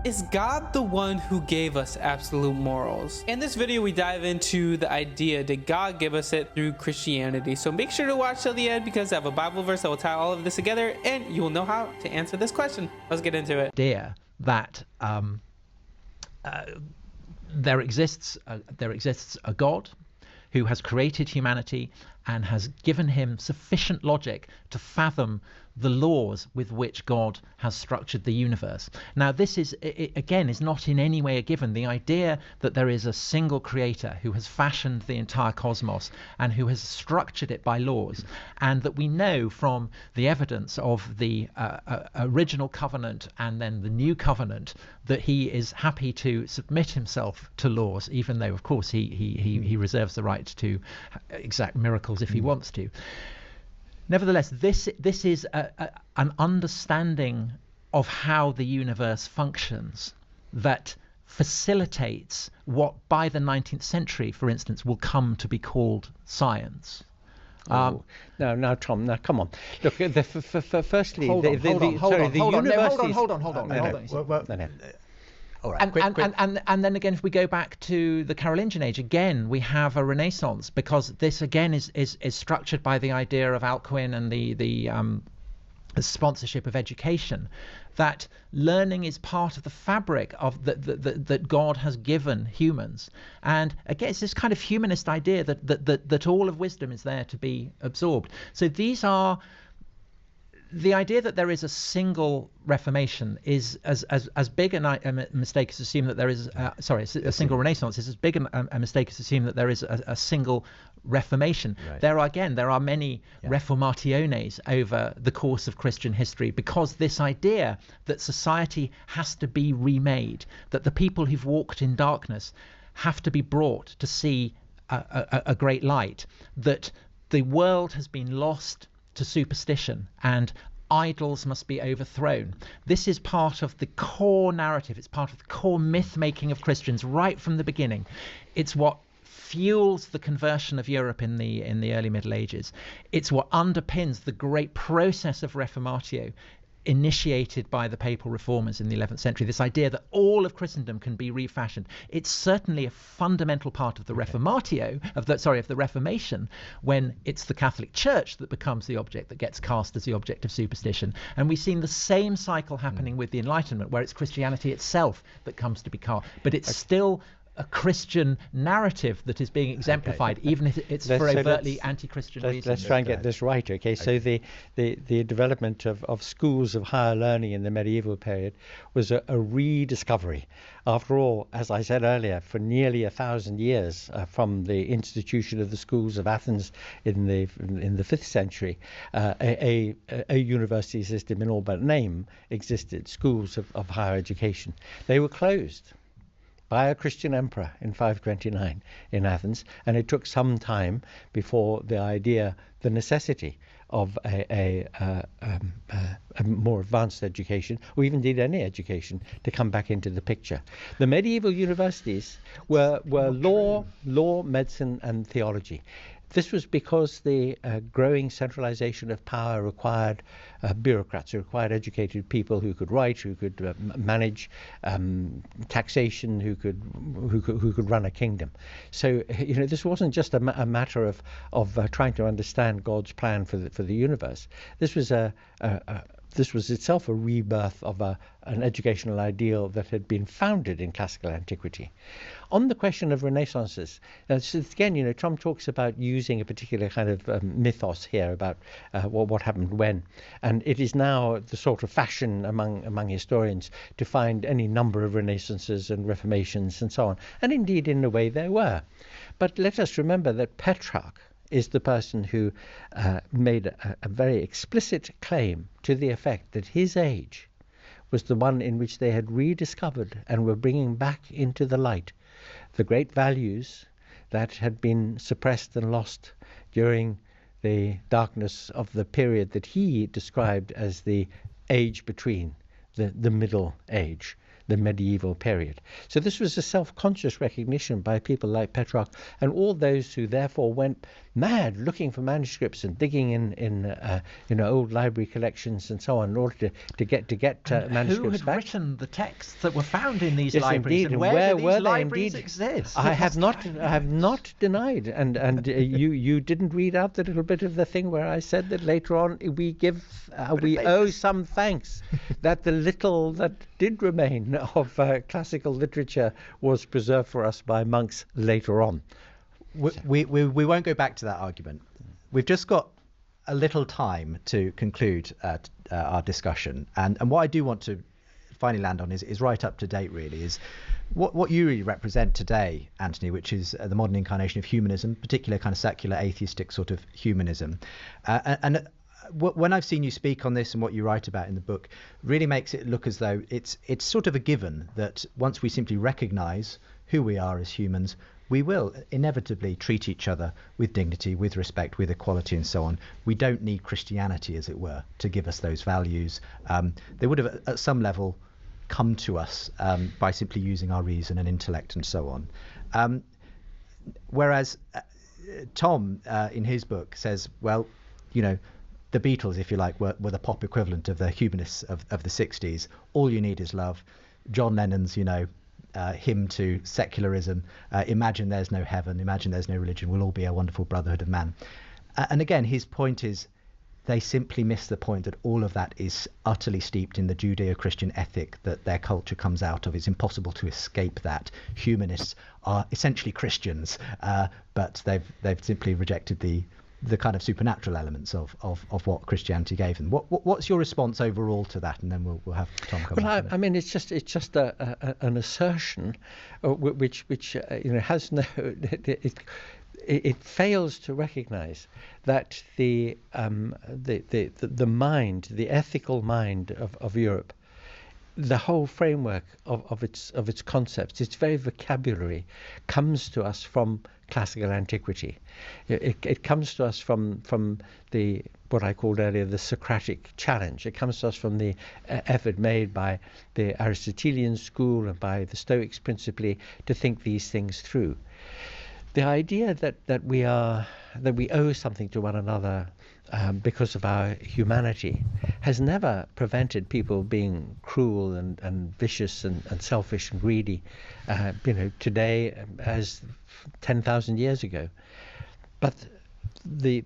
is God the one who gave us absolute morals? In this video, we dive into the idea, did God give us it through Christianity? So make sure to watch till the end because I have a Bible verse that will tie all of this together and you will know how to answer this question. Let's get into it. Idea that there exists a God who has created humanity and has given him sufficient logic to fathom the laws with which God has structured the universe. Now, this is not in any way a given. The idea that there is a single creator who has fashioned the entire cosmos and who has structured it by laws, and that we know from the evidence of the original covenant and then the new covenant that he is happy to submit himself to laws, even though, of course, he reserves the right to exact miracles if he wants to. Nevertheless, this is an understanding of how the universe functions that facilitates what by the 19th century, for instance, will come to be called science. Now, Tom, now come on. Look, firstly, hold on. All right, and then again, if we go back to the Carolingian age, again we have a Renaissance, because this again is structured by the idea of Alcuin and the sponsorship of education, that learning is part of the fabric of that God has given humans. And again, it's this kind of humanist idea that all of wisdom is there to be absorbed. So these are the idea that there is a single Reformation is as big a mistake as assume that there is a single Renaissance is as big a mistake as assume that there is a single Reformation. Right. There are many Reformationes over the course of Christian history, because this idea that society has to be remade, that the people who've walked in darkness have to be brought to see a great light, that the world has been lost to superstition and idols must be overthrown. This is part of the core narrative. It's part of the core myth making of Christians right from the beginning. It's what fuels the conversion of Europe in the early Middle Ages. It's what underpins the great process of Reformatio initiated by the papal reformers in the 11th century, this idea that all of Christendom can be refashioned. It's certainly a fundamental part of the Reformatio, of the Reformation, when it's the Catholic Church that becomes the object that gets cast as the object of superstition. And we've seen the same cycle happening with the Enlightenment, where it's Christianity itself that comes to be cast. But it's still a Christian narrative that is being exemplified, even if it's for overtly anti-Christian reasons. Let's try and get this right, okay? So the development of schools of higher learning in the medieval period was a rediscovery. After all, as I said earlier, for nearly 1,000 years, from the institution of the schools of Athens in the 5th century, a university system in all but name existed, schools of higher education. They were closed by a Christian emperor in 529 in Athens, and it took some time before the necessity of a more advanced education, or even indeed any education, to come back into the picture. The medieval universities were law, medicine, and theology. This was because the growing centralization of power required bureaucrats, required educated people who could write, who could manage taxation, who could run a kingdom. So this wasn't just a matter of trying to understand God's plan for the universe. This was itself a rebirth of an educational ideal that had been founded in classical antiquity. On the question of renaissances, so again, Tom talks about using a particular kind of mythos here about what happened when, and it is now the sort of fashion among historians to find any number of renaissances and reformations and so on, and indeed in a way there were. But let us remember that Petrarch is the person who made a very explicit claim to the effect that his age was the one in which they had rediscovered and were bringing back into the light the great values that had been suppressed and lost during the darkness of the period that he described as the age between, the Middle Age, the medieval period. So this was a self-conscious recognition by people like Petrarch and all those who therefore went mad looking for manuscripts and digging in old library collections and so on in order to get manuscripts who had back. written the texts that were found in these Yes, libraries, indeed. and where do were these they libraries indeed? exist? I have not denied, and you didn't read out the little bit of the thing where I said that later on we owe some thanks that the little that did remain of classical literature was preserved for us by monks later on. We won't go back to that argument. We've just got a little time to conclude our discussion, and what I do want to finally land on is right up to date, really, is what you really represent today, Anthony, which is the modern incarnation of humanism, particular kind of secular atheistic sort of humanism. When I've seen you speak on this and what you write about in the book really makes it look as though it's sort of a given that once we simply recognise who we are as humans, we will inevitably treat each other with dignity, with respect, with equality and so on. We don't need Christianity, as it were, to give us those values. They would have at some level come to us by simply using our reason and intellect and so on. Whereas Tom, in his book, says, well, the Beatles, if you like, were the pop equivalent of the humanists of the 60s. All you need is love. John Lennon's, hymn to secularism, imagine there's no heaven, imagine there's no religion, we'll all be a wonderful brotherhood of man. And again, his point is they simply miss the point that all of that is utterly steeped in the Judeo-Christian ethic that their culture comes out of. It's impossible to escape that. Humanists are essentially Christians, but they've simply rejected the kind of supernatural elements of what Christianity gave them. What's your response overall to that? And then we'll have Tom come Well, back. I mean, it's just an assertion which has no. It fails to recognise that the mind, the ethical mind of Europe, the whole framework of its concepts, its very vocabulary, comes to us from classical antiquity. It comes to us from the what I called earlier the Socratic challenge. It comes to us from the effort made by the Aristotelian school and by the Stoics principally to think these things through. The idea that we owe something to one another because of our humanity has never prevented people being cruel and vicious and selfish and greedy, today as 10,000 years ago. But the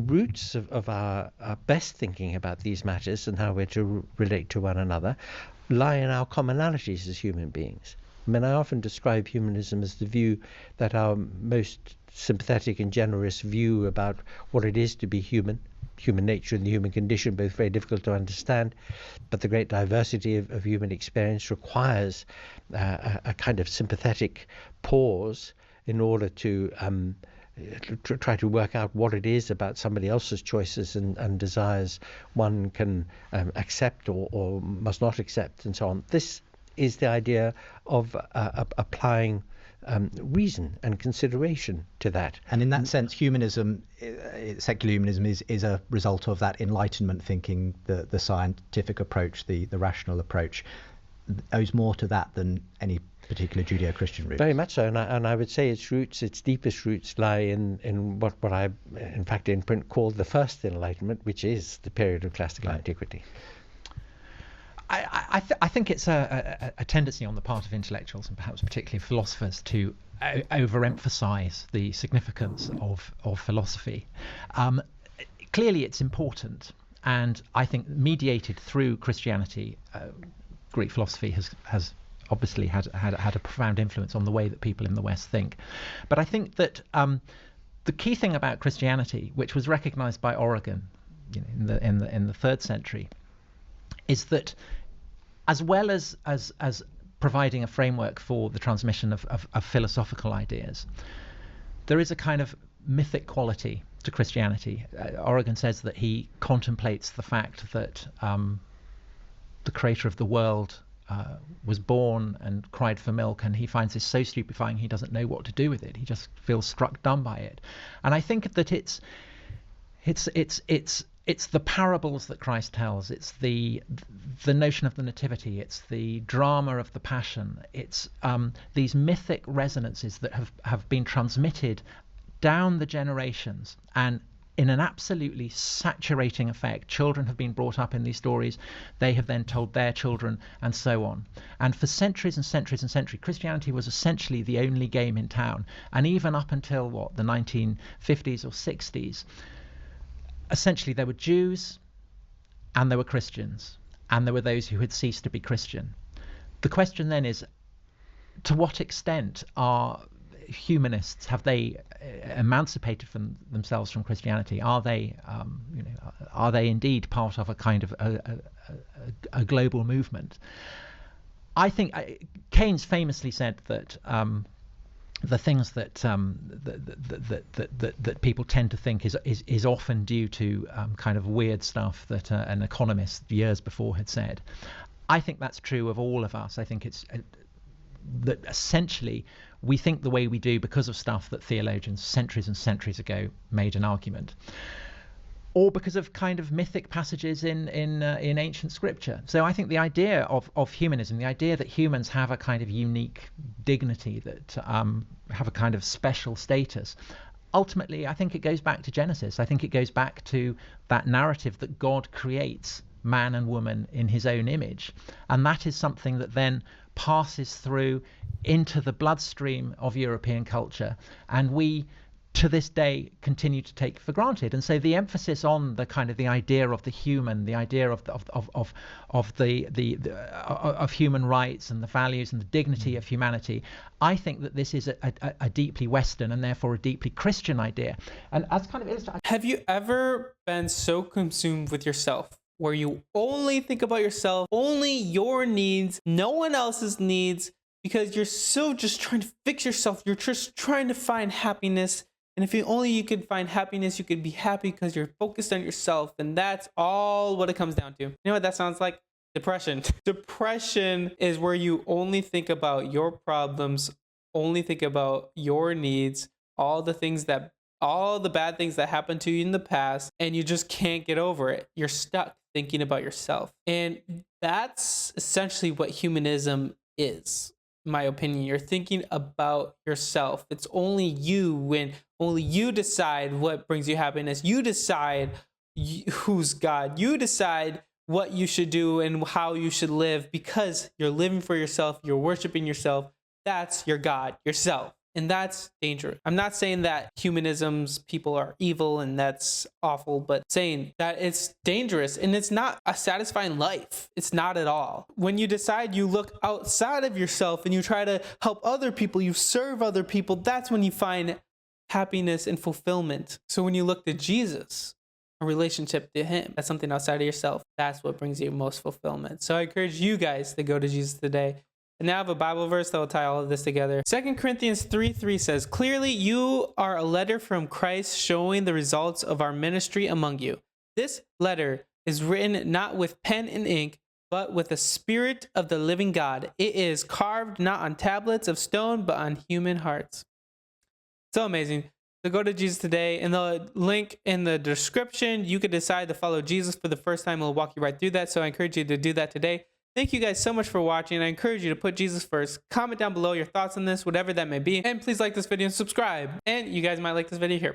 roots of our best thinking about these matters and how we're to relate to one another lie in our commonalities as human beings. I mean, I often describe humanism as the view that our most sympathetic and generous view about what it is to be human nature and the human condition, both very difficult to understand, but the great diversity of human experience requires a kind of sympathetic pause in order to try to work out what it is about somebody else's choices and desires one can accept or must not accept and so on. This is the idea of applying reason and consideration to that. And in that sense, humanism, secular humanism, is a result of that Enlightenment thinking, the scientific approach, the rational approach, owes more to that than any particular Judeo-Christian roots. Very much so, and I would say its deepest roots lie in what I, in fact, in print called the first Enlightenment, which is the period of classical antiquity. I think it's a tendency on the part of intellectuals and perhaps particularly philosophers to overemphasize the significance of philosophy. Clearly it's important, and I think mediated through Christianity, Greek philosophy has obviously had a profound influence on the way that people in the West think. But I think that the key thing about Christianity, which was recognized by Origen in the 3rd century, is that as well as providing a framework for the transmission of philosophical ideas, there is a kind of mythic quality to Christianity. Origen says that he contemplates the fact that the creator of the world was born and cried for milk, and he finds this so stupefying he doesn't know what to do with it. He just feels struck dumb by it. And I think that it's it's the parables that Christ tells. It's the notion of the nativity. It's the drama of the passion. It's these mythic resonances that have been transmitted down the generations, and in an absolutely saturating effect. Children have been brought up in these stories. They have then told their children, and so on. And for centuries and centuries and centuries, Christianity was essentially the only game in town. And even up until, the 1950s or 60s, essentially there were Jews and there were Christians, and there were those who had ceased to be Christian. The question then is, to what extent are humanists, have they emancipated themselves from Christianity? Are they, are they indeed part of a kind of a global movement? I think Keynes famously said that the things that that people tend to think is often due to kind of weird stuff that an economist years before had said. I think that's true of all of us. I think it's that essentially we think the way we do because of stuff that theologians centuries and centuries ago made an argument, or because of kind of mythic passages in ancient scripture. So I think the idea of humanism, the idea that humans have a kind of unique dignity, that have a kind of special status, ultimately I think it goes back to Genesis. I think it goes back to that narrative that God creates man and woman in his own image, and that is something that then passes through into the bloodstream of European culture, and we to this day continue to take for granted. And so the emphasis on the kind of the idea of the human, the idea of human rights and the values and the dignity of humanity, I think that this is a deeply Western and therefore a deeply Christian idea. And as kind of illustrated, have you ever been so consumed with yourself where you only think about yourself, only your needs, no one else's needs, because you're so just trying to fix yourself, you're just trying to find happiness? And if you could find happiness, you could be happy because you're focused on yourself. And that's all what it comes down to. You know what that sounds like? Depression. Depression is where you only think about your problems, only think about your needs, all the bad things that happened to you in the past, and you just can't get over it. You're stuck thinking about yourself. And that's essentially what humanism is, in my opinion. You're thinking about yourself. It's only you, when only you decide what brings you happiness. You decide who's God. You decide what you should do and how you should live, because you're living for yourself. You're worshiping yourself. That's your God, yourself. And that's dangerous. I'm not saying that humanism's people are evil and that's awful, but saying that it's dangerous and it's not a satisfying life. It's not at all. When you decide you look outside of yourself and you try to help other people, you serve other people, that's when you find happiness and fulfillment. So when you look to Jesus, a relationship to him, that's something outside of yourself, that's what brings you most fulfillment. So I encourage you guys to go to Jesus today. And now I have a Bible verse that will tie all of this together. 2 Corinthians 3:3 says, "Clearly you are a letter from Christ showing the results of our ministry among you. This letter is written not with pen and ink, but with the Spirit of the living God. It is carved not on tablets of stone, but on human hearts." So amazing. So go to Jesus today. In the link in the description, you could decide to follow Jesus for the first time. It'll walk you right through that. So I encourage you to do that today. Thank you guys so much for watching. I encourage you to put Jesus first. Comment down below your thoughts on this, whatever that may be. And please like this video and subscribe. And you guys might like this video here.